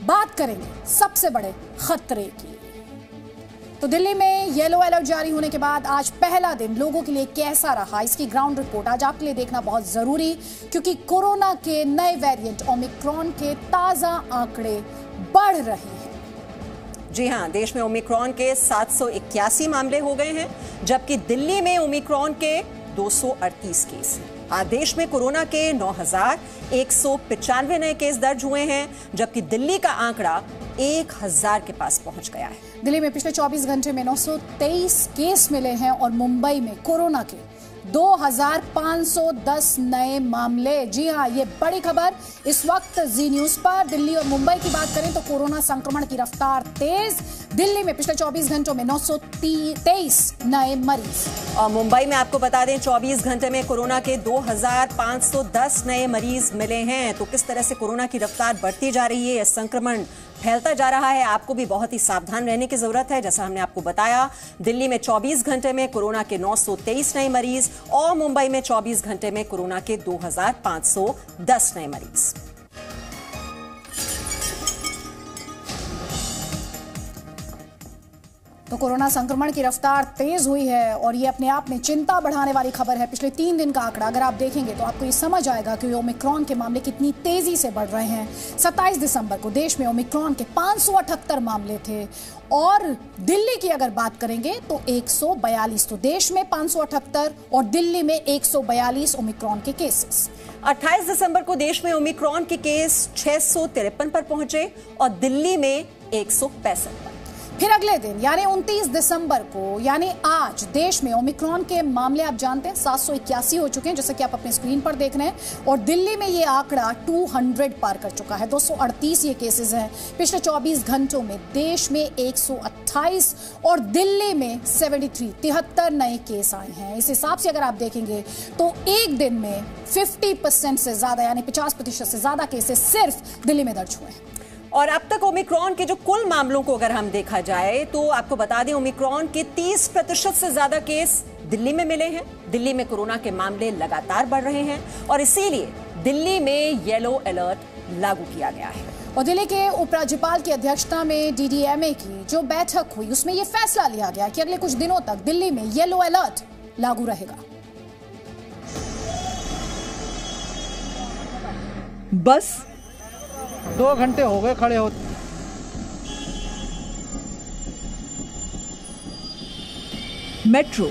बात करेंगे सबसे बड़े खतरे की। तो दिल्ली में येलो अलर्ट जारी होने के बाद आज पहला दिन लोगों के लिए कैसा रहा, इसकी ग्राउंड रिपोर्ट आज आपके लिए देखना बहुत जरूरी, क्योंकि कोरोना के नए वेरिएंट ओमिक्रॉन के ताजा आंकड़े बढ़ रहे हैं। जी हां, देश में ओमिक्रॉन के 781 मामले हो गए हैं, जबकि दिल्ली में ओमिक्रॉन के 238 केस हैं। आज देश में कोरोना के 9,195 नए केस दर्ज हुए हैं, जबकि दिल्ली का आंकड़ा 1,000 के पास पहुंच गया है। दिल्ली में पिछले 24 घंटे में 923 केस मिले हैं और मुंबई में कोरोना के 2,510 नए मामले। जी हां, ये बड़ी खबर इस वक्त जी न्यूज पर। दिल्ली और मुंबई की बात करें तो कोरोना संक्रमण की रफ्तार तेज। दिल्ली में पिछले 24 घंटों में 923 नए मरीज और मुंबई में आपको बता दें 24 घंटे में कोरोना के 2,510 नए मरीज मिले हैं। तो किस तरह से कोरोना की रफ्तार बढ़ती जा रही है, संक्रमण फैलता जा रहा है, आपको भी बहुत ही सावधान रहने की जरूरत है। जैसा हमने आपको बताया, दिल्ली में 24 घंटे में कोरोना के 923 नए मरीज और मुंबई में 24 घंटे में कोरोना के 2,510 नए मरीज। तो कोरोना संक्रमण की रफ्तार तेज हुई है और ये अपने आप में चिंता बढ़ाने वाली खबर है। पिछले 3 दिन का आंकड़ा अगर आप देखेंगे तो आपको ये समझ आएगा कि ओमिक्रॉन के मामले कितनी तेजी से बढ़ रहे हैं। 27 दिसंबर को देश में ओमिक्रॉन के 578 मामले थे और दिल्ली की अगर बात करेंगे तो 142। तो देश में 578 और दिल्ली में 142 ओमिक्रॉन के केसेस। 28 दिसंबर को देश में ओमिक्रॉन के केस 653 पर पहुंचे और दिल्ली में 165 पर। फिर अगले दिन यानी 29 दिसंबर को यानी आज देश में ओमिक्रॉन के मामले आप जानते हैं 781 हो चुके हैं, जैसे कि आप अपने स्क्रीन पर देख रहे हैं, और दिल्ली में ये आंकड़ा 200 पार कर चुका है। 238 ये केसेस हैं। पिछले 24 घंटों में देश में 128 और दिल्ली में 73 नए केस आए हैं। इस हिसाब से अगर आप देखेंगे तो एक दिन में 50% से ज्यादा यानी 50% से ज्यादा केसेस सिर्फ दिल्ली में दर्ज हुए हैं। और अब तक ओमिक्रॉन के जो कुल मामलों को अगर हम देखा जाए तो आपको बता दें ओमिक्रॉन के 30% से ज्यादा केस दिल्ली में मिले हैं। दिल्ली में कोरोना के मामले लगातार बढ़ रहे हैं और इसीलिए दिल्ली में येलो अलर्ट लागू किया गया है। और दिल्ली के उपराज्यपाल की अध्यक्षता में DDMA की जो बैठक हुई उसमें यह फैसला लिया गया कि अगले कुछ दिनों तक दिल्ली में येलो अलर्ट लागू रहेगा। बस 2 घंटे हो गए खड़े होते। मेट्रो,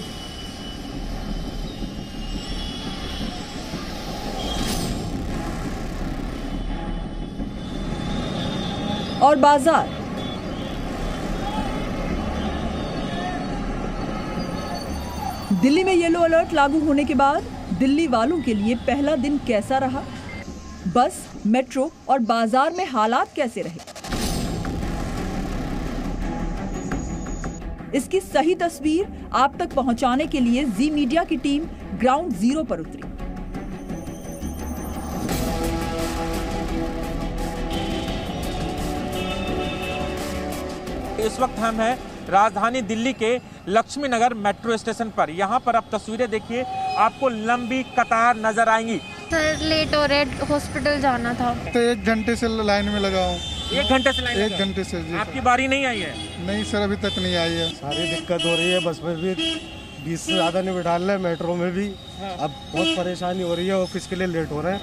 और बाजार, दिल्ली में येलो अलर्ट लागू होने के बाद दिल्ली वालों के लिए पहला दिन कैसा रहा? बस, मेट्रो और बाजार में हालात कैसे रहे? इसकी सही तस्वीर आप तक पहुंचाने के लिए जी मीडिया की टीम ग्राउंड जीरो पर उतरी। इस वक्त हम हैं राजधानी दिल्ली के लक्ष्मी नगर मेट्रो स्टेशन पर। यहाँ पर आप तस्वीरें देखिए, आपको लंबी कतार नजर आएंगी। सर लेट हो रहे, हॉस्पिटल जाना था। तो 1 घंटे से लाइन में लगा हूँ। 1 घंटे से लाइन? 1 घंटे से जी। आपकी बारी नहीं आई है? नहीं सर, अभी तक नहीं आई है। सारी दिक्कत हो रही है, बस में भी 20 से ज़्यादा नहीं बिठा रहे, मेट्रो में भी अब बहुत परेशानी हो रही है, ऑफिस के लिए लेट हो रहे हैं।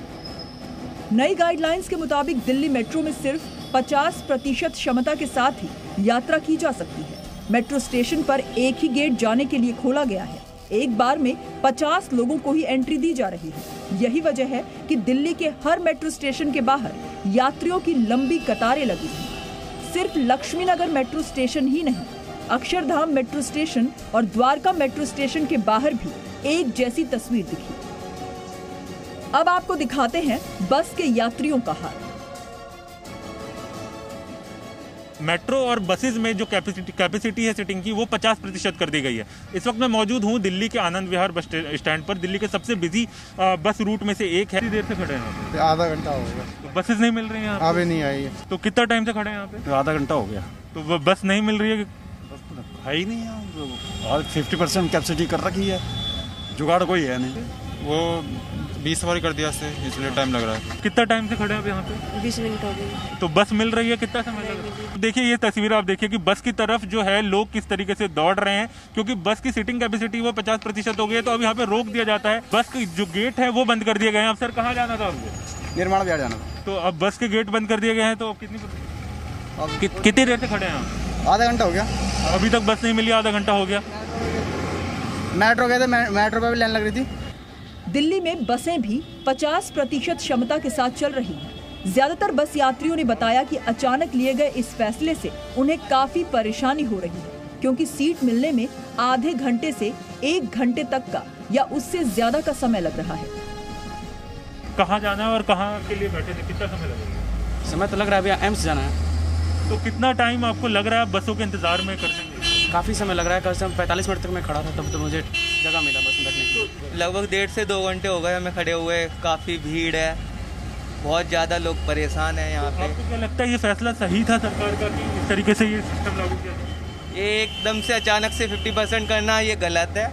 नई गाइडलाइंस के मुताबिक दिल्ली मेट्रो में सिर्फ 50% क्षमता के साथ ही यात्रा की जा सकती है। मेट्रो स्टेशन पर एक ही गेट जाने के लिए खोला गया है। एक बार में 50 लोगों को ही एंट्री दी जा रही है। यही वजह है कि दिल्ली के हर मेट्रो स्टेशन के बाहर यात्रियों की लंबी कतारें लगी हैं। सिर्फ लक्ष्मी नगर मेट्रो स्टेशन ही नहीं, अक्षरधाम मेट्रो स्टेशन और द्वारका मेट्रो स्टेशन के बाहर भी एक जैसी तस्वीर दिखी। अब आपको दिखाते हैं बस के यात्रियों का हाल। मेट्रो और बसेज में जो कैपेसिटी है सीटिंग की वो 50% कर दी गई है। इस वक्त मैं मौजूद हूँ दिल्ली के आनंद विहार बस स्टैंड पर। दिल्ली के सबसे बिजी बस रूट में से एक है। कितनी देर से खड़े हैं? आधा घंटा हो गया। तो बसेज नहीं मिल रही हैं? अभी नहीं आई है। तो कितना टाइम से खड़े हैं यहाँ पे? आधा घंटा हो गया। तो बस नहीं मिल रही है? है ही नहीं है। 50% कैपेसिटी कर रखी है, जुगाड़ कोई है नहीं। वो 20 सवारी कर दिया उससे, इसलिए टाइम लग रहा है। कितना टाइम से खड़े हैं आप यहाँ पे? 20 मिनट हो गई। तो बस मिल रही है, कितना समय लग रहा है? देखिए ये तस्वीर आप देखिए कि बस की तरफ जो है लोग किस तरीके से दौड़ रहे हैं, क्योंकि बस की सीटिंग कैपेसिटी वो 50% हो गई है, तो अब यहाँ पे रोक दिया जाता है। बस के जो गेट है वो बंद कर दिए गए हैं। अब सर कहाँ जाना था आपको? निर्माण बिहार जाना था। तो अब बस के गेट बंद कर दिए गए हैं, तो कितनी देर से खड़े हैं आप? आधा घंटा हो गया, अभी तक बस नहीं मिली, आधा घंटा हो गया। मेट्रो गए थे, मेट्रो पे भी लाइन लग रही थी। दिल्ली में बसें भी 50% क्षमता के साथ चल रही हैं। ज्यादातर बस यात्रियों ने बताया कि अचानक लिए गए इस फैसले से उन्हें काफी परेशानी हो रही है, क्योंकि सीट मिलने में आधे घंटे से 1 घंटे तक का या उससे ज्यादा का समय लग रहा है। कहाँ जाना है और कहाँ के लिए बैठे थे, कितना समय लगेगा? समय तो लग रहा है अभी एम्स जाना है। तो कितना टाइम आपको लग रहा है बसों के इंतजार में कर देंगे? काफ़ी समय लग रहा है, कल से 45 मिनट तक मैं खड़ा था, तब तो मुझे जगह मिला बस में बैठने की। लगभग 1.5 से 2 घंटे हो गए हमें खड़े हुए। काफ़ी भीड़ है, बहुत ज़्यादा लोग परेशान हैं यहाँ पे। आपको क्या लगता है ये फैसला सही था सरकार का कि इस तरीके से ये सिस्टम लागू किया था? ये एकदम से अचानक से 50% करना ये गलत है।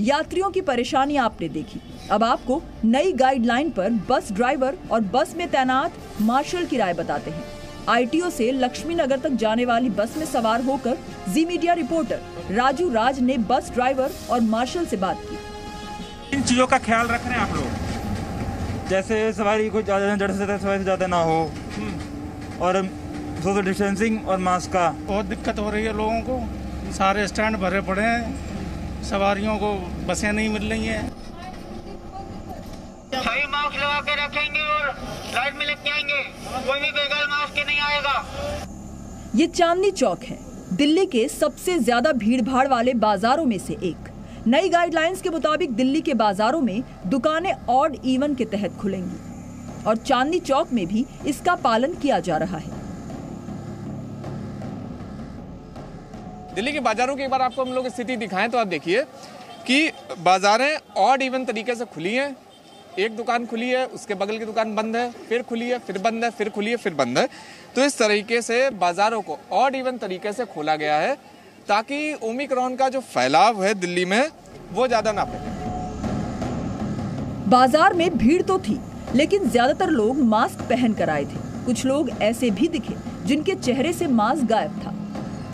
यात्रियों की परेशानी आपने देखी, अब आपको नई गाइडलाइन पर बस ड्राइवर और बस में तैनात मार्शल की राय बताते हैं। ITO से लक्ष्मी नगर तक जाने वाली बस में सवार होकर जी मीडिया रिपोर्टर राजू राज ने बस ड्राइवर और मार्शल से बात की। इन चीजों का ख्याल रख रहे हैं आप लोग? जैसे सवारी को ज्यादा जड़ से सवारी से ज्यादा ना हो, और सोशल डिस्टेंसिंग और मास्क का। बहुत दिक्कत हो रही है लोगों को, सारे स्टैंड भरे पड़े हैं, सवारियों को बसें नहीं मिल रही हैं। सभी मास्क लगा के रखेंगे और लाइट में लेके आएंगे, कोई भी बगैर मास्क के नहीं आएगा। ये चांदनी चौक है, दिल्ली के सबसे ज्यादा भीड़ भाड़ वाले बाजारों में से एक। नई गाइडलाइंस के मुताबिक दिल्ली के बाजारों में दुकानें ऑड इवन के तहत खुलेंगी और चांदनी चौक में भी इसका पालन किया जा रहा है। दिल्ली के बाजारों की एक बार आपको हम लोग स्थिति दिखाएं तो आप देखिए कि बाजारें ऑड इवन तरीके से खुली हैं। एक दुकान खुली है, उसके बगल की दुकान बंद है, फिर खुली है, फिर बंद है, फिर खुली है, फिर बंद है। तो इस तरीके से बाजारों को ऑड इवन तरीके से खोला गया है ताकि ओमिक्रॉन का जो फैलाव है दिल्ली में वो ज्यादा ना फैले। बाजार में भीड़ तो थी, लेकिन ज्यादातर लोग मास्क पहन कर आए थे। कुछ लोग ऐसे भी दिखे जिनके चेहरे से मास्क गायब था।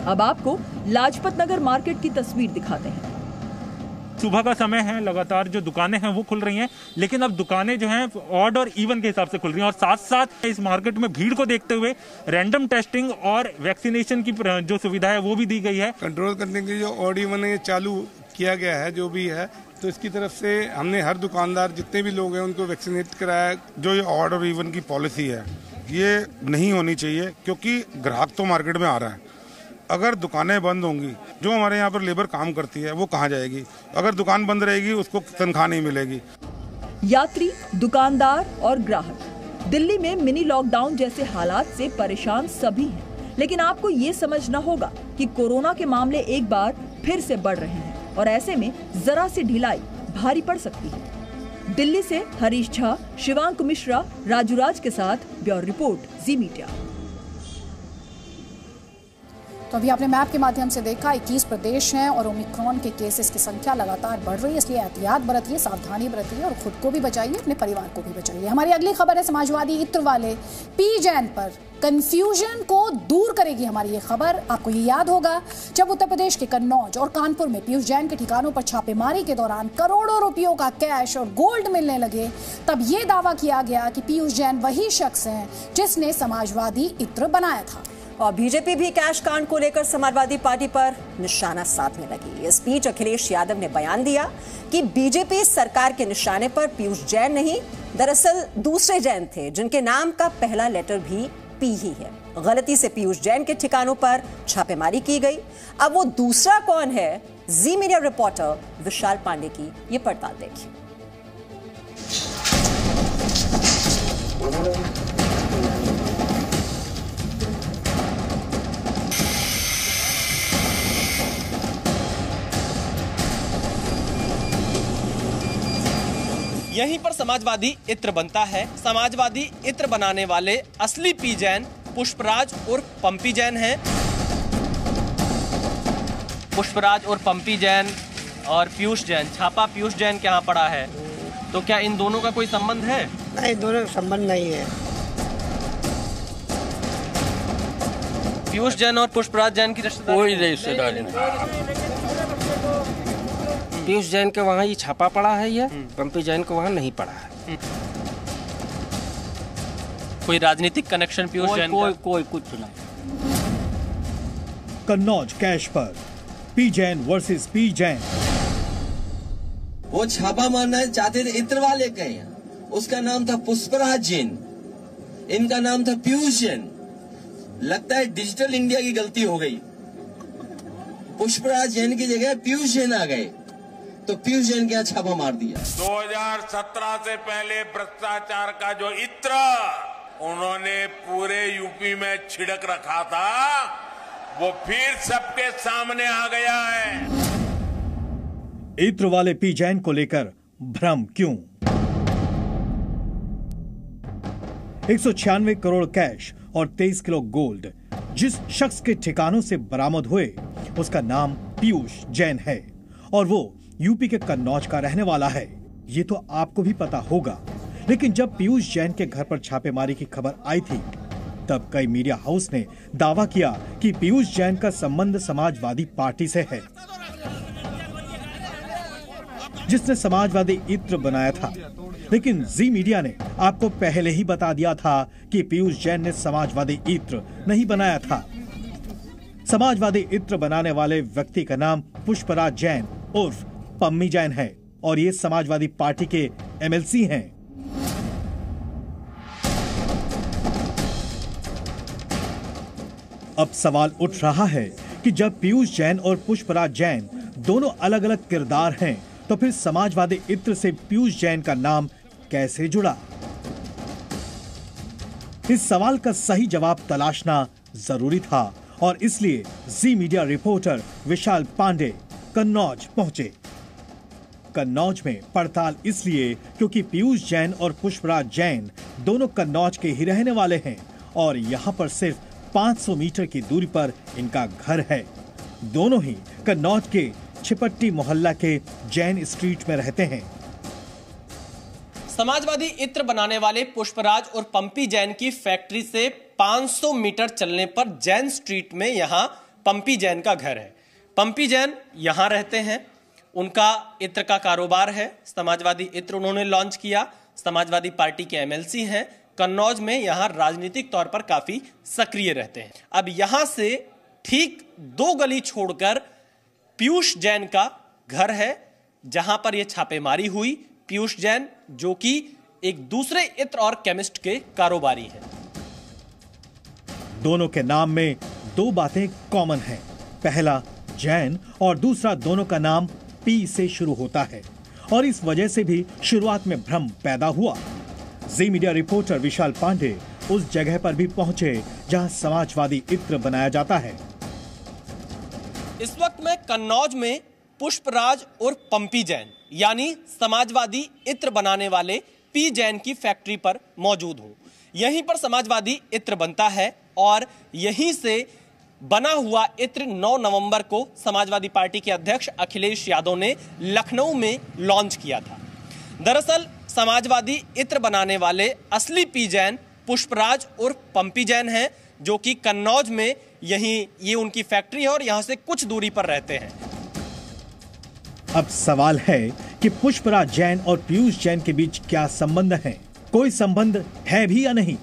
अब आपको लाजपत नगर मार्केट की तस्वीर दिखाते हैं। सुबह का समय है, लगातार जो दुकानें हैं वो खुल रही हैं, लेकिन अब दुकानें जो हैं ऑड और इवन के हिसाब से खुल रही हैं और साथ साथ इस मार्केट में भीड़ को देखते हुए रैंडम टेस्टिंग और वैक्सीनेशन की जो सुविधा है वो भी दी गई है। कंट्रोल करने के जो ऑड इवन है चालू किया गया है, जो भी है, तो इसकी तरफ से हमने हर दुकानदार जितने भी लोग हैं उनको वैक्सीनेट कराया। जो ये ऑड और इवन की पॉलिसी है ये नहीं होनी चाहिए, क्योंकि ग्राहक तो मार्केट में आ रहा है। अगर दुकानें बंद होंगी, जो हमारे यहाँ पर लेबर काम करती है वो कहाँ जाएगी? अगर दुकान बंद रहेगी उसको तनख्वाह नहीं मिलेगी। यात्री, दुकानदार और ग्राहक दिल्ली में मिनी लॉकडाउन जैसे हालात से परेशान सभी हैं, लेकिन आपको ये समझना होगा कि कोरोना के मामले एक बार फिर से बढ़ रहे हैं और ऐसे में जरा सी ढिलाई भारी पड़ सकती है। दिल्ली से हरीश झा, शिवांक मिश्रा, राजू राज के साथ ब्यूरो रिपोर्ट, जी मीडिया। तो अभी आपने मैप के माध्यम से देखा 21 प्रदेश हैं और ओमिक्रॉन के केसेस की संख्या लगातार बढ़ रही है, इसलिए एहतियात बरतिए, सावधानी बरतिए और खुद को भी बचाइए, अपने परिवार को भी बचाइए। हमारी अगली खबर है समाजवादी इत्र वाले पी जैन पर। कंफ्यूजन को दूर करेगी हमारी ये खबर। आपको ये याद होगा जब उत्तर प्रदेश के कन्नौज और कानपुर में पीयूष जैन के ठिकानों पर छापेमारी के दौरान करोड़ों रुपयों का कैश और गोल्ड मिलने लगे, तब ये दावा किया गया कि पीयूष जैन वही शख्स हैं जिसने समाजवादी इत्र बनाया था। और बीजेपी भी कैश कांड को लेकर समाजवादी पार्टी पर निशाना साधने लगी। इस बीच अखिलेश यादव ने बयान दिया कि बीजेपी सरकार के निशाने पर पीयूष जैन नहीं, दरअसल दूसरे जैन थे जिनके नाम का पहला लेटर भी पी ही है। गलती से पीयूष जैन के ठिकानों पर छापेमारी की गई। अब वो दूसरा कौन है, जी मीडिया रिपोर्टर विशाल पांडे की ये पड़ताल देखिए। यहीं पर समाजवादी इत्र बनता है। समाजवादी इत्र बनाने वाले असली पी जैन पुष्पराज और पंपी जैन हैं। पुष्पराज और पंपी जैन और पीयूष जैन, छापा पीयूष जैन के यहाँ पड़ा है, तो क्या इन दोनों का कोई संबंध है? नहीं, दोनों का संबंध नहीं है। पीयूष जैन और पुष्पराज जैन की रिश्तेदारी? कोई रिश्तेदारी नहीं। पीयूष जैन के वहाँ ये छापा पड़ा है, ये पंपी जैन को वहाँ नहीं पड़ा है। कोई राजनीतिक कनेक्शन पीयूष जैन का? कोई कुछ नहीं। कन्नौज कैश पर P Jain versus P Jain. वो छापा मारना चाहते थे इत्र वाले के यहाँ, उसका नाम था पुष्पराज जैन, इनका नाम था पीयूष जैन। लगता है डिजिटल इंडिया की गलती हो गई, पुष्पराज जैन की जगह पीयूष जैन आ गए, तो पीयूष जैन के यहाँ छापा मार दिया। 2017 से पहले भ्रष्टाचार का जो इत्र उन्होंने पूरे यूपी में छिड़क रखा था, वो फिर सबके सामने आ गया है। इत्र वाले पी जैन को लेकर भ्रम क्यों? 196 करोड़ कैश और 23 किलो गोल्ड जिस शख्स के ठिकानों से बरामद हुए, उसका नाम पीयूष जैन है और वो यूपी के कन्नौज का रहने वाला है। ये तो आपको भी पता होगा, लेकिन जब पीयूष जैन के घर पर छापेमारी की खबर आई थी, तब कई मीडिया हाउस ने दावा किया कि पीयूष जैन का संबंध समाजवादी पार्टी से है, जिसने समाजवादी इत्र बनाया था। लेकिन जी मीडिया ने आपको पहले ही बता दिया था कि पीयूष जैन ने समाजवादी इत्र नहीं बनाया था। समाजवादी इत्र बनाने वाले व्यक्ति का नाम पुष्पराज जैन उर्फ पम्मी जैन है और ये समाजवादी पार्टी के एमएलसी हैं। अब सवाल उठ रहा है कि जब पीयूष जैन और पुष्पराज जैन दोनों अलग अलग किरदार हैं, तो फिर समाजवादी इत्र से पीयूष जैन का नाम कैसे जुड़ा? इस सवाल का सही जवाब तलाशना जरूरी था और इसलिए जी मीडिया रिपोर्टर विशाल पांडे कन्नौज पहुंचे। कन्नौज में पड़ताल इसलिए क्योंकि पीयूष जैन और पुष्पराज जैन दोनों कन्नौज के ही रहने वाले हैं और यहाँ पर सिर्फ 500 मीटर की दूरी पर इनका घर है। दोनों ही कन्नौज के छिपट्टी मोहल्ला के जैन स्ट्रीट में रहते हैं। समाजवादी इत्र बनाने वाले पुष्पराज और पंपी जैन की फैक्ट्री से 500 मीटर चलने पर जैन स्ट्रीट में यहां पंपी जैन का घर है। पंपी जैन यहां रहते हैं, उनका इत्र का कारोबार है। समाजवादी इत्र उन्होंने लॉन्च किया, समाजवादी पार्टी के एमएलसी हैं, कन्नौज में यहां राजनीतिक तौर पर काफी सक्रिय रहते हैं। अब यहां से ठीक 2 गली छोड़कर पीयूष जैन का घर है, जहां पर यह छापेमारी हुई। पीयूष जैन जो कि एक दूसरे इत्र और केमिस्ट के कारोबारी हैं। दोनों के नाम में 2 बातें कॉमन हैं। पहला जैन और दूसरा दोनों का नाम पी से शुरू होता है और इस वजह से भी शुरुआत में भ्रम पैदा हुआ। जी मीडिया रिपोर्टर विशाल पांडे उस जगह पर भी पहुंचे जहां समाजवादी इत्र बनाया जाता है। इस वक्त मैं कन्नौज में पुष्पराज और पंपी जैन यानी समाजवादी इत्र बनाने वाले पी जैन की फैक्ट्री पर मौजूद हूं। यहीं पर समाजवादी इत्र बनता है और यहीं से बना हुआ इत्र 9 नवंबर को समाजवादी पार्टी के अध्यक्ष अखिलेश यादव ने लखनऊ में लॉन्च किया था। दरअसल समाजवादी इत्र बनाने वाले असली पी जैन पुष्पराज और पंपी जैन हैं, जो कि कन्नौज में यहीं ये उनकी फैक्ट्री है और यहां से कुछ दूरी पर रहते हैं। अब सवाल है कि पुष्पराज जैन और पीयूष जैन के बीच क्या संबंध है? कोई संबंध है भी या नहीं?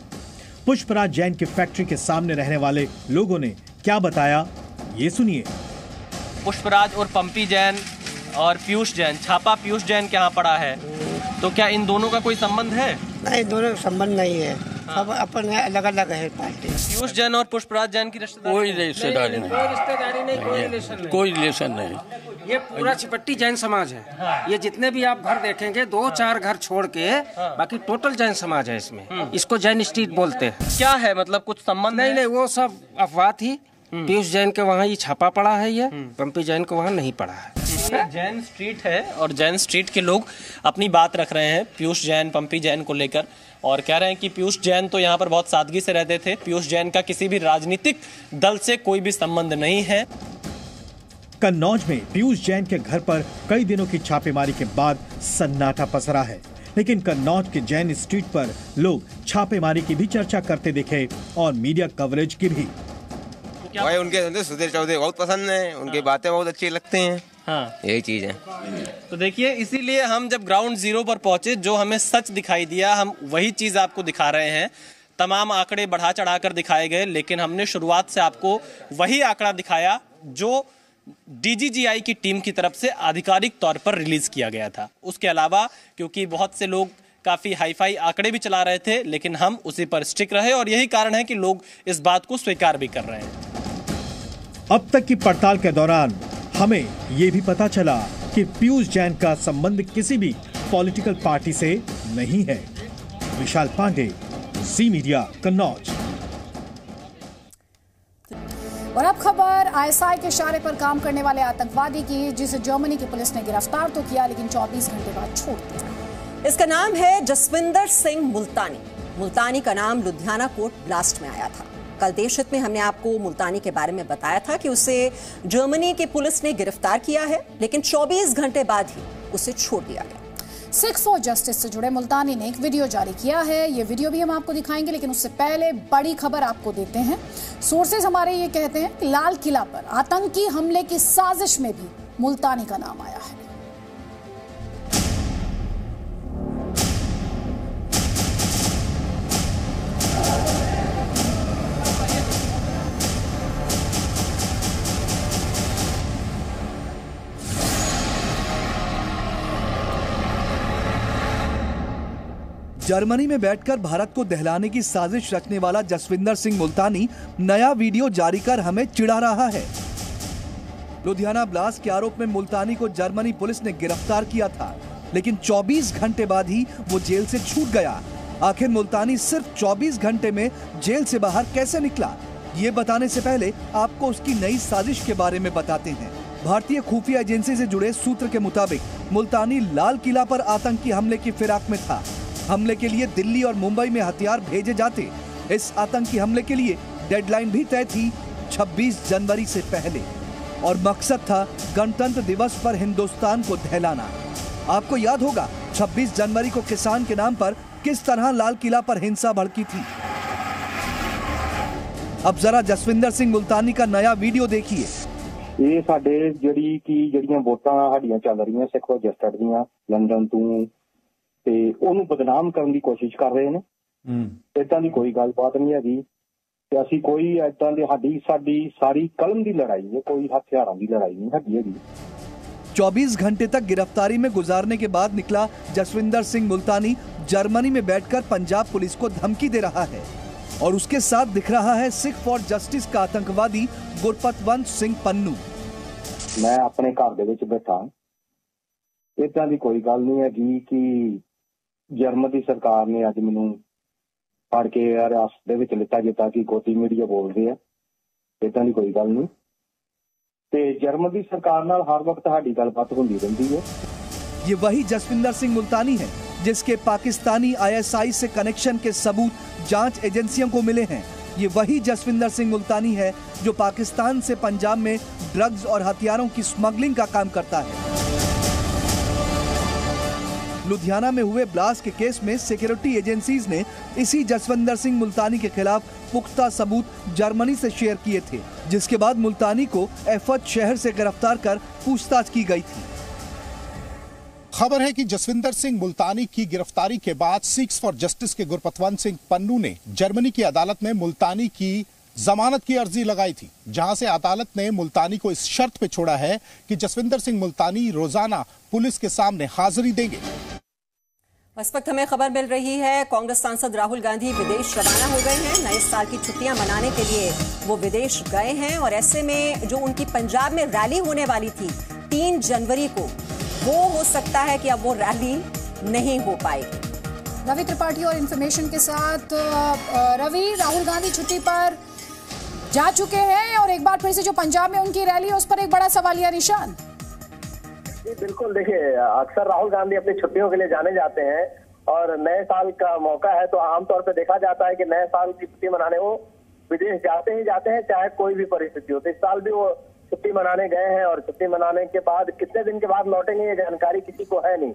पुष्पराज जैन की फैक्ट्री के सामने रहने वाले लोगों ने क्या बताया, ये सुनिए। पुष्पराज और पंपी जैन और पीयूष जैन, छापा पीयूष जैन के यहाँ पड़ा है, तो क्या इन दोनों का कोई संबंध है? नहीं, दोनों का संबंध नहीं है, सब अपन अलग अलग है पार्टी। पीयूष जैन और पुष्पराज जैन की रिश्तेदारी? कोई रिश्तेदारी नहीं, कोई रिश्तेदारी नहीं, कोई रिलेशन नहीं, कोई रिलेशन नहीं। ये पूरा छिपट्टी जैन समाज है। ये जितने भी आप घर देखेंगे 2-4 घर छोड़ के बाकी टोटल जैन समाज है इसमें। इसको जैन स्ट्रीट बोलते हैं। क्या है मतलब कुछ संबंध? नहीं, वो सब अफवाह थी। पीयूष जैन के वहाँ ये छापा पड़ा है, ये पंपी जैन को वहाँ नहीं पड़ा है। जैन स्ट्रीट है और जैन स्ट्रीट के लोग अपनी बात रख रहे हैं पीयूष जैन पंपी जैन को लेकर और कह रहे हैं कि पीयूष जैन तो यहाँ पर बहुत सादगी से रहते थे। पीयूष जैन का किसी भी राजनीतिक दल से कोई भी संबंध नहीं है। कन्नौज में पीयूष जैन के घर पर कई दिनों की छापेमारी के बाद सन्नाटा पसरा है, लेकिन कन्नौज के जैन स्ट्रीट पर लोग छापेमारी की भी चर्चा करते दिखे और मीडिया कवरेज की भी। भाई उनके सुधीर चौधरी बहुत पसंद है, उनकी बातें बहुत अच्छी लगती हैं। हाँ, यही चीज है। तो देखिए, इसीलिए हम जब ग्राउंड जीरो पर पहुंचे, जो हमें सच दिखाई दिया, हम वही चीज आपको दिखा रहे हैं। तमाम आंकड़े बढ़ा चढ़ाकर दिखाए गए, लेकिन हमने शुरुआत से आपको वही आंकड़ा दिखाया जो डीजीजीआई की टीम की तरफ से आधिकारिक तौर पर रिलीज किया गया था। उसके अलावा क्योंकि बहुत से लोग काफी हाईफाई आंकड़े भी चला रहे थे, लेकिन हम उसी पर स्टिक रहे और यही कारण है कि लोग इस बात को स्वीकार भी कर रहे हैं। अब तक की पड़ताल के दौरान हमें ये भी पता चला कि पीयूष जैन का संबंध किसी भी पॉलिटिकल पार्टी से नहीं है। विशाल पांडे, जी मीडिया, कन्नौज। और अब खबर आईएसआई के इशारे पर काम करने वाले आतंकवादी की, जिसे जर्मनी की पुलिस ने गिरफ्तार तो किया, लेकिन 24 घंटे बाद छोड़ दिया। इसका नाम है जसविंदर सिंह मुल्तानी। मुल्तानी का नाम लुधियाना कोर्ट ब्लास्ट में आया था। कल देशहित में हमने आपको मुल्तानी के बारे में बताया था कि उसे जर्मनी की पुलिस ने गिरफ्तार किया है, लेकिन 24 घंटे बाद ही उसे छोड़ दिया गया। सिक्स फॉर जस्टिस से जुड़े मुल्तानी ने एक वीडियो जारी किया है। ये वीडियो भी हम आपको दिखाएंगे, लेकिन उससे पहले बड़ी खबर आपको देते हैं। सोर्सेज हमारे ये कहते हैं कि लाल किला पर आतंकी हमले की साजिश में भी मुल्तानी का नाम आया है। जर्मनी में बैठकर भारत को दहलाने की साजिश रचने वाला जसविंदर सिंह मुल्तानी नया वीडियो जारी कर हमें चिढ़ा रहा है। लुधियाना ब्लास्ट के आरोप में मुल्तानी को जर्मनी पुलिस ने गिरफ्तार किया था, लेकिन 24 घंटे बाद ही वो जेल से छूट गया। आखिर मुल्तानी सिर्फ 24 घंटे में जेल से बाहर कैसे निकला, ये बताने से पहले आपको उसकी नई साजिश के बारे में बताते हैं। भारतीय खुफिया एजेंसी से जुड़े सूत्र के मुताबिक मुल्तानी लाल किला पर आतंकी हमले की फिराक में था। हमले के लिए दिल्ली और मुंबई में हथियार भेजे जाते। इस आतंकी हमले के लिए डेडलाइन भी तय थी 26 जनवरी से पहले, और मकसद था गणतंत्र दिवस पर हिंदुस्तान को दहलाना। आपको याद होगा 26 जनवरी को किसान के नाम पर किस तरह लाल किला पर हिंसा भड़की थी। अब जरा जसविंदर सिंह मुल्तानी का नया वीडियो देखिए। ਇਹ ਸਾਡੇ ਜਿਹੜੀਆਂ ਵੋਟਾਂ ਸਾਡੀਆਂ ਚੱਲ ਰਹੀਆਂ ਸਿੱਖ ਰਜਿਸਟਰਡ ਦੀਆਂ ਲੰਡਨ ਤੋਂ ਤੇ ਉਹਨੂੰ ਬਦਨਾਮ ਕਰਨ ਦੀ ਕੋਸ਼ਿਸ਼ ਕਰ ਰਹੇ ਨੇ। ਇਦਾਂ ਦੀ ਕੋਈ ਗੱਲਬਾਤ ਨਹੀਂ ਹੈਗੀ ਤੇ ਅਸੀਂ ਕੋਈ ਇਦਾਂ ਦੀ ਸਾਡੀ ਸਾਰੀ ਕਲਮ ਦੀ ਲੜਾਈ ਹੈ, ਕੋਈ ਹਥਿਆਰਾਂ ਦੀ ਲੜਾਈ ਨਹੀਂ ਹੈਗੀ। 24 घंटे तक गिरफ्तारी में गुजारने के बाद निकला जसविंदर सिंह मुल्तानी जर्मनी में बैठकर पंजाब पुलिस को धमकी दे रहा है, और उसके साथ दिख रहा है सिख फॉर जस्टिस का आतंकवादी गुरपतवंत सिंह पन्नू। मैं अपने घर दे विच बैठा, इदां दी कोई गल नहीं हैगी कि जर्मन की सरकार ने अज मैनू फड़ के हिरासत दे विच लिता जिता कि गोदी मीडिया बोल रहे हैं। इदां दी कोई गल नहीं ते जर्मन की सरकार नाल हर वक्त साडी गलबात होंदी रहिंदी है। ये वही जसविंदर सिंह मुल्तानी है जिसके पाकिस्तानी आईएसआई से कनेक्शन के सबूत जांच एजेंसियों को मिले हैं। ये वही जसविंदर सिंह मुल्तानी है जो पाकिस्तान से पंजाब में ड्रग्स और हथियारों की स्मगलिंग का काम करता है। लुधियाना में हुए ब्लास्ट के केस में सिक्योरिटी एजेंसीज ने इसी जसविंदर सिंह मुल्तानी के खिलाफ पुख्ता सबूत जर्मनी से शेयर किए थे, जिसके बाद मुल्तानी को एफत शहर से गिरफ्तार कर पूछताछ की गई थी। खबर है कि जसविंदर सिंह मुल्तानी की गिरफ्तारी के बाद सिक्स फॉर जस्टिस के गुरपतवंत सिंह पन्नू ने जर्मनी की अदालत में मुल्तानी की जमानत की अर्जी लगाई थी, जहां से अदालत ने मुल्तानी को इस शर्त पे छोड़ा है कि जसविंदर सिंह मुल्तानी रोजाना पुलिस के सामने हाजिरी देंगे। इस वक्त हमें खबर मिल रही है कांग्रेस सांसद राहुल गांधी विदेश रवाना हो गए हैं। नए साल की छुट्टियां मनाने के लिए वो विदेश गए हैं, और ऐसे में जो उनकी पंजाब में रैली होने वाली थी 3 जनवरी को, वो हो सकता है कि अब वो रैली नहीं हो पाएगी। रवि त्रिपाठी और इन्फॉर्मेशन के साथ रवि, राहुल गांधी छुट्टी पर जा चुके हैं और एक बार फिर से जो पंजाब में उनकी रैली है उस पर एक बड़ा सवालिया निशान। जी बिल्कुल, देखिए अक्सर राहुल गांधी अपनी छुट्टियों के लिए जाने जाते हैं और नए साल का मौका है तो आमतौर पर देखा जाता है कि नए साल की छुट्टी मनाने वो विदेश जाते ही जाते हैं, चाहे कोई भी परिस्थिति हो। तो इस साल भी वो छुट्टी मनाने गए हैं और छुट्टी मनाने के बाद कितने दिन के बाद लौटेंगे ये जानकारी किसी को है नहीं।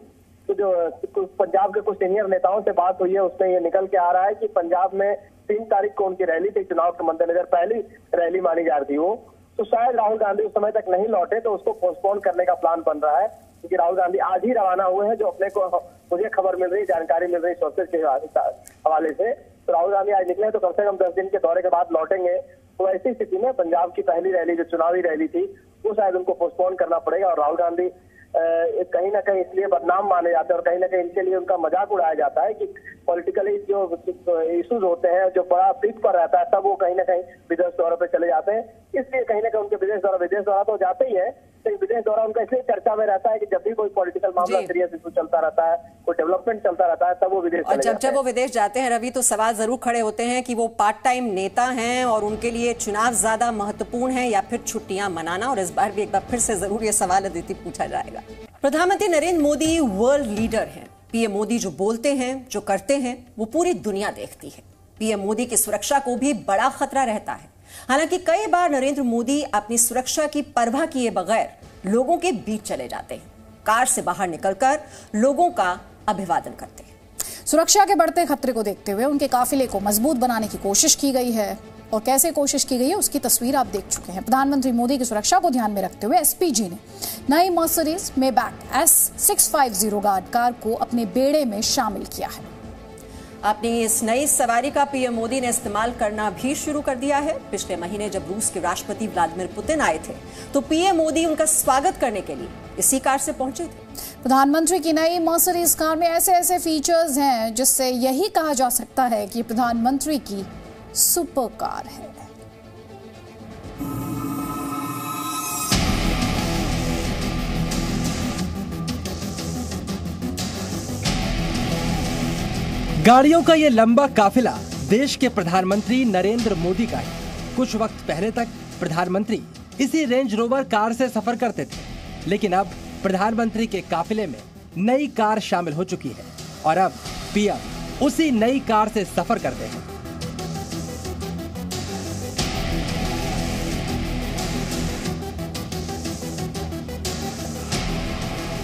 तो जो पंजाब के कुछ सीनियर नेताओं से बात हुई है उसमें ये निकल के आ रहा है कि पंजाब में 3 तारीख को उनकी रैली थी, चुनाव के मद्देनजर पहली रैली मानी जा रही थी वो, तो शायद राहुल गांधी उस समय तक नहीं लौटे तो उसको पोस्टपोन करने का प्लान बन रहा है, क्योंकि राहुल गांधी आज ही रवाना हुए हैं, जो अपने को मुझे खबर मिल रही, जानकारी मिल रही सोर्सेज के हवाले से। तो राहुल गांधी आज निकले तो कम से कम 10 दिन के दौरे के बाद लौटेंगे। तो ऐसी स्थिति में पंजाब की पहली रैली जो चुनावी रैली थी वो शायद उनको पोस्टपोन करना पड़ेगा। और राहुल गांधी कहीं ना कहीं इसलिए बदनाम माने जाते हैं और कहीं ना कहीं इनके लिए उनका मजाक उड़ाया जाता है कि पॉलिटिकली जो इश्यूज होते हैं, जो बड़ा पीक पर रहता है, तब वो कहीं ना कहीं विदेश दौरे पे चले जाते हैं। इसलिए कहीं ना कहीं उनके विदेश दौरा तो जाते ही है, लेकिन विदेश दौरा उनका इसलिए चर्चा में रहता है कि जब भी कोई पॉलिटिकल मामला सीरियस इशू चलता रहता है, कोई डेवलपमेंट चलता रहता है, तब वो विदेश और जब वो विदेश जाते हैं रवि, तो सवाल जरूर खड़े होते हैं कि वो पार्ट टाइम नेता हैं और उनके लिए चुनाव ज्यादा महत्वपूर्ण है या फिर छुट्टियां मनाना। और इस बार भी एक बार फिर से जरूर ये सवाल अदिति पूछा जाएगा। प्रधानमंत्री नरेंद्र मोदी वर्ल्ड लीडर हैं। पीएम मोदी जो बोलते हैं, जो करते हैं, वो पूरी दुनिया देखती है। पीएम मोदी की सुरक्षा को भी बड़ा खतरा रहता है। हालांकि कई बार नरेंद्र मोदी अपनी सुरक्षा की परवाह किए बगैर लोगों के बीच चले जाते हैं, कार से बाहर निकलकर लोगों का अभिवादन करते हैं। सुरक्षा के बढ़ते खतरे को देखते हुए उनके काफिले को मजबूत बनाने की कोशिश की गई है, और कैसे कोशिश की गई है उसकी तस्वीर आप देख चुके हैं। प्रधानमंत्री मोदी की सुरक्षा को ध्यान में रखते हुए एसपीजी ने नई Mercedes Maybach S650 guard car को अपने बेड़े में शामिल किया है। अपनी इस नई सवारी का पीएम मोदी ने इस्तेमाल करना भी शुरू कर दिया है। पिछले महीने जब रूस के राष्ट्रपति व्लादिमीर पुतिन आए थे तो पीएम मोदी उनका स्वागत करने के लिए इसी कार से पहुंचे थे। प्रधानमंत्री की नई मर्सिडीज कार में ऐसे फीचर्स हैं जिससे यही कहा जा सकता है कि प्रधानमंत्री की सुपर कार है। गाड़ियों का ये लंबा काफिला देश के प्रधानमंत्री नरेंद्र मोदी का है। कुछ वक्त पहले तक प्रधानमंत्री इसी रेंज रोवर कार से सफर करते थे, लेकिन अब प्रधानमंत्री के काफिले में नई कार शामिल हो चुकी है और अब पीएम उसी नई कार से सफर करते हैं।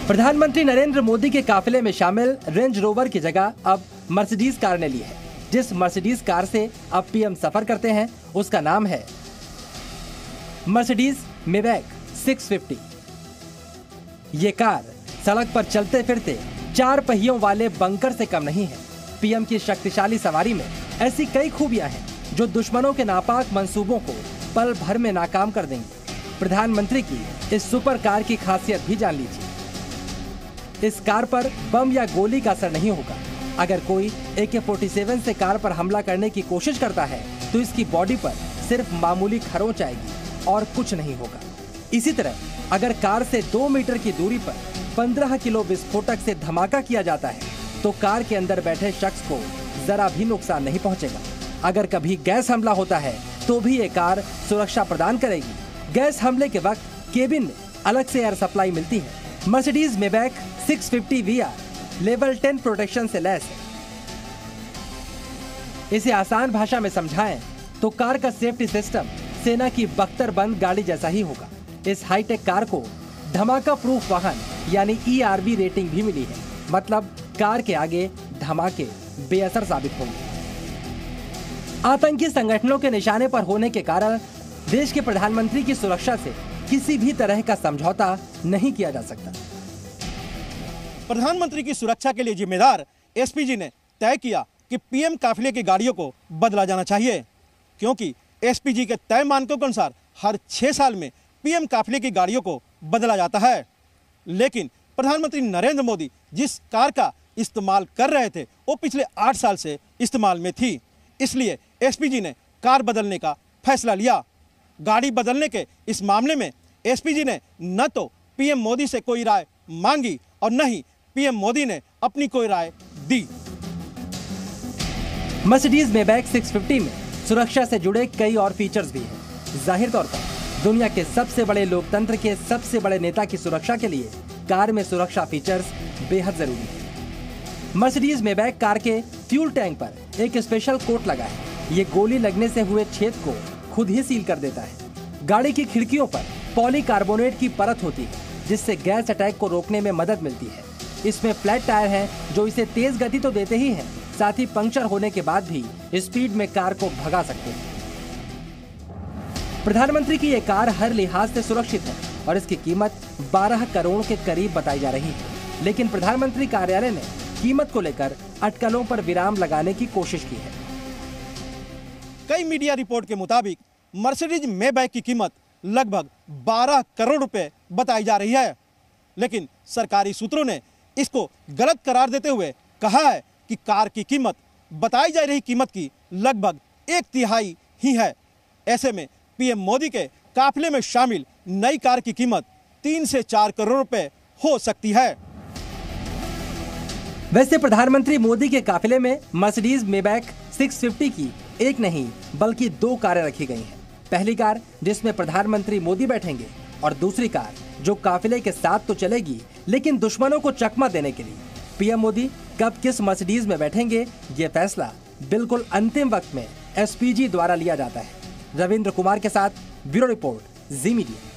प्रधानमंत्री नरेंद्र मोदी के काफिले में शामिल रेंज रोवर की जगह अब मर्सिडीज कार ने ली है। जिस मर्सिडीज कार से अब पीएम सफर करते हैं उसका नाम है मर्सिडीज मेबैक 650। ये कार सड़क पर चलते फिरते 4 पहियों वाले बंकर से कम नहीं है। पीएम की शक्तिशाली सवारी में ऐसी कई खूबियां हैं जो दुश्मनों के नापाक मंसूबों को पल भर में नाकाम कर देंगी। प्रधानमंत्री की इस सुपर कार की खासियत भी जान लीजिए। इस कार पर बम या गोली का असर नहीं होगा। अगर कोई AK-47 से कार पर हमला करने की कोशिश करता है तो इसकी बॉडी पर सिर्फ मामूली खरोंच आएगी और कुछ नहीं होगा। इसी तरह अगर कार से 2 मीटर की दूरी पर 15 किलो विस्फोटक से धमाका किया जाता है तो कार के अंदर बैठे शख्स को जरा भी नुकसान नहीं पहुंचेगा। अगर कभी गैस हमला होता है तो भी ये कार सुरक्षा प्रदान करेगी। गैस हमले के वक्त केबिन में अलग से एयर सप्लाई मिलती है। Mercedes Maybach 650 VR level 10 protection से लैस है। इसे आसान भाषा में समझाएं तो कार का सेफ्टी सिस्टम सेना की बख्तरबंद गाड़ी जैसा ही होगा। इस हाईटेक कार को धमाका प्रूफ वाहन यानी ERB रेटिंग भी मिली है। मतलब कार के आगे धमाके बेअसर साबित होंगे। आतंकी संगठनों के निशाने पर होने के कारण देश के प्रधानमंत्री की सुरक्षा से किसी भी तरह का समझौता नहीं किया जा सकता। प्रधानमंत्री की सुरक्षा के लिए जिम्मेदार एसपीजी ने तय किया कि पीएम काफिले की गाड़ियों को बदला जाना चाहिए, क्योंकि एसपीजी के तय मानकों के अनुसार हर 6 साल में पीएम काफिले की गाड़ियों को बदला जाता है। लेकिन प्रधानमंत्री नरेंद्र मोदी जिस कार का इस्तेमाल कर रहे थे वो पिछले 8 साल से इस्तेमाल में थी, इसलिए एसपीजी ने कार बदलने का फैसला लिया। गाड़ी बदलने के इस मामले में एसपीजी ने न तो पीएम मोदी से कोई राय मांगी और न ही पीएम मोदी ने अपनी कोई राय दी। मर्सिडीज मेबैक 650 में सुरक्षा से जुड़े कई और फीचर्स भी हैं। जाहिर तौर पर दुनिया के सबसे बड़े लोकतंत्र के सबसे बड़े नेता की सुरक्षा के लिए कार में सुरक्षा फीचर्स बेहद जरूरी है। मर्सिडीज मेबैक कार के फ्यूल टैंक पर एक स्पेशल कोट लगा है। ये गोली लगने से हुए छेद को खुद ही सील कर देता है। गाड़ी की खिड़कियों पर पॉलीकार्बोनेट की परत होती है जिससे गैस अटैक को रोकने में मदद मिलती है। इसमें फ्लैट टायर हैं जो इसे तेज गति तो देते ही हैं, साथ ही पंक्चर होने के बाद भी स्पीड में कार को भगा सकते हैं। प्रधानमंत्री की ये कार हर लिहाज से सुरक्षित है और इसकी कीमत 12 करोड़ के करीब बताई जा रही है, लेकिन प्रधानमंत्री कार्यालय ने कीमत को लेकर अटकलों पर विराम लगाने की कोशिश की है। कई मीडिया रिपोर्ट के मुताबिक मर्सिडीज मेबैक की कीमत लगभग 12 करोड़ रुपए बताई जा रही है, लेकिन सरकारी सूत्रों ने इसको गलत करार देते हुए कहा है कि कार की कीमत बताई जा रही कीमत की लगभग 1/3 ही है। ऐसे में पीएम मोदी के काफिले में शामिल नई कार की कीमत 3 से 4 करोड़ रुपए हो सकती है। वैसे प्रधानमंत्री मोदी के काफिले में मर्सिडीज मेबैक 650 की एक नहीं बल्कि 2 कारें रखी गई हैं। पहली कार जिसमें प्रधानमंत्री मोदी बैठेंगे और दूसरी कार जो काफिले के साथ तो चलेगी लेकिन दुश्मनों को चकमा देने के लिए। पीएम मोदी कब किस मर्सिडीज में बैठेंगे ये फैसला बिल्कुल अंतिम वक्त में एसपीजी द्वारा लिया जाता है। रविंद्र कुमार के साथ ब्यूरो रिपोर्ट, जी मीडिया।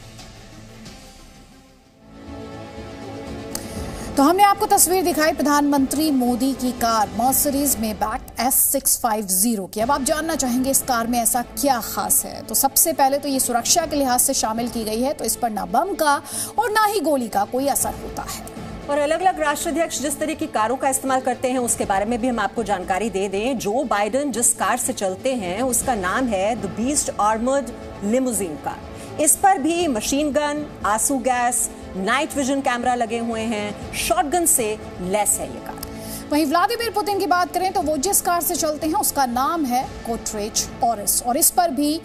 तो हमने आपको तस्वीर दिखाई प्रधानमंत्री मोदी की कार मर्सिडीज मेबैक S650 की। अब आप जानना चाहेंगे इस कार में ऐसा क्या खास है। तो सबसे पहले तो ये सुरक्षा के लिहाज से शामिल की गई है, तो इस पर ना बम का और ना ही गोली का कोई असर होता है। और अलग अलग राष्ट्राध्यक्ष जिस तरह की कारों का इस्तेमाल करते हैं उसके बारे में भी हम आपको जानकारी दे दें। जो बाइडेन जिस कार से चलते हैं उसका नाम है the beast armoured limousine car. इस पर भी मशीन गन, आंसू गैस, नाइट विजन कैमरा लगे हुए हैं, शॉटगन से लैस है ये कार। वहीं व्लादिमीर पुतिन की बात करें तो वो जिस कार से चलते हैं उसका नाम है कोटरेज ऑरिस और इस पर भी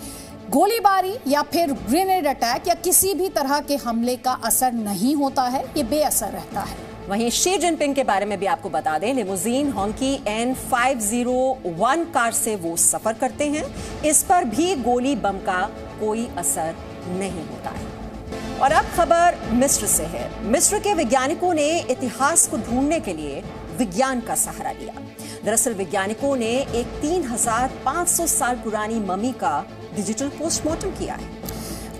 गोलीबारी या फिर ग्रेनेड अटैक या किसी भी तरह के हमले का असर नहीं होता है, ये बेअसर रहता है। वहीं शी जिनपिंग के बारे में भी आपको बता दें, लिमोजीन होंकी N501 कार से वो सफर करते हैं। इस पर भी गोली बम का कोई असर नहीं होता है। और अब खबर मिस्र से है। मिस्र के वैज्ञानिकों ने इतिहास को ढूंढने के लिए विज्ञान का सहारा लिया। दरअसल वैज्ञानिकों ने एक 3500 साल पुरानी मम्मी का डिजिटल पोस्टमार्टम किया है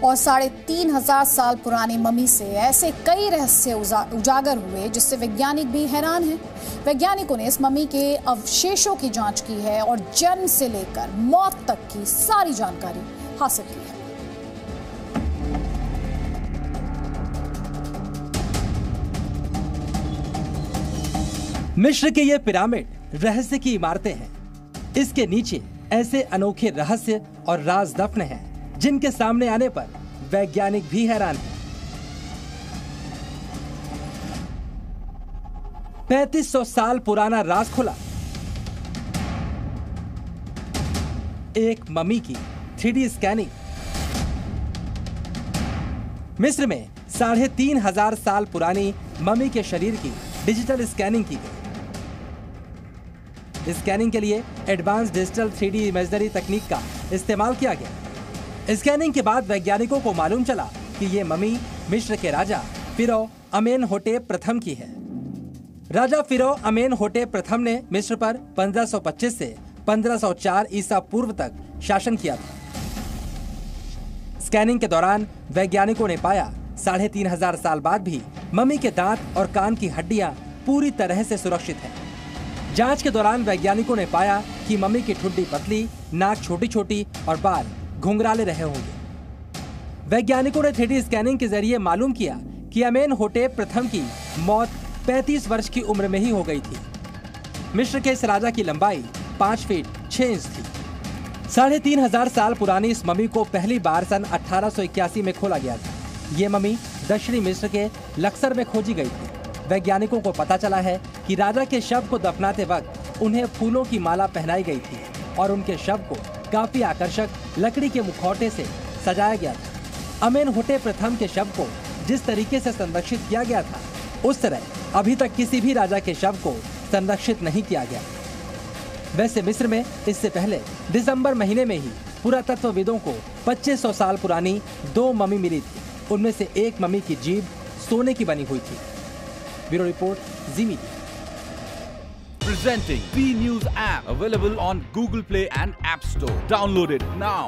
और 3500 साल पुरानी मम्मी से ऐसे कई रहस्य उजागर हुए जिससे वैज्ञानिक भी हैरान हैं। वैज्ञानिकों ने इस मम्मी के अवशेषों की जांच की है और जन्म से लेकर मौत तक की सारी जानकारी हासिल की है। मिस्र के ये पिरामिड रहस्य की इमारतें हैं। इसके नीचे ऐसे अनोखे रहस्य और राज दफन हैं जिनके सामने आने पर वैज्ञानिक भी हैरान हैं। 3500 साल पुराना राज खुला। एक मम्मी की 3D स्कैनिंग। मिस्र में 3500 साल पुरानी मम्मी के शरीर की डिजिटल स्कैनिंग की गई। स्कैनिंग के लिए एडवांस डिजिटल 3D इमेजरी तकनीक का इस्तेमाल किया गया। स्कैनिंग के बाद वैज्ञानिकों को मालूम चला कि ये मम्मी मिस्र के राजा फिरौ अमेनहोटेप प्रथम की है। राजा फिरौ अमेनहोटेप प्रथम ने मिस्र पर 1525 से 1504 ईसा पूर्व तक शासन किया था। स्कैनिंग के दौरान वैज्ञानिकों ने पाया 3500 साल बाद भी मम्मी के दांत और कान की हड्डियां पूरी तरह से सुरक्षित हैं। जांच के दौरान वैज्ञानिकों ने पाया कि मम्मी की ठुड्डी पतली, नाक छोटी छोटी और बाल घुंघराले रहे होंगे। वैज्ञानिकों ने 3D स्कैनिंग के जरिए मालूम किया कि अमेनहोटेप प्रथम की मौत 35 वर्ष की उम्र में ही हो गई थी। मिस्र के इस राजा की लंबाई 5 फीट 6 इंच थी। 3500 साल पुरानी इस मम्मी को पहली बार सन 1881 में खोला गया था। ये मम्मी दक्षिणी मिस्र के लक्सर में खोजी गई थी। वैज्ञानिकों को पता चला है कि राजा के शव को दफनाते वक्त उन्हें फूलों की माला पहनाई गई थी और उनके शव को काफी आकर्षक लकड़ी के मुखौटे से सजाया गया था। अमेनहोटेप प्रथम के शव को जिस तरीके से संरक्षित किया गया था उस तरह अभी तक किसी भी राजा के शव को संरक्षित नहीं किया गया। वैसे मिस्र में इससे पहले दिसंबर महीने में ही पुरातत्वविदों को 2500 साल पुरानी 2 मम्मी मिली थी। उनमें से एक मम्मी की जीभ सोने की बनी हुई थी। Bureau report, ji media. Presenting B News app, available on Google Play and App Store. Download it now.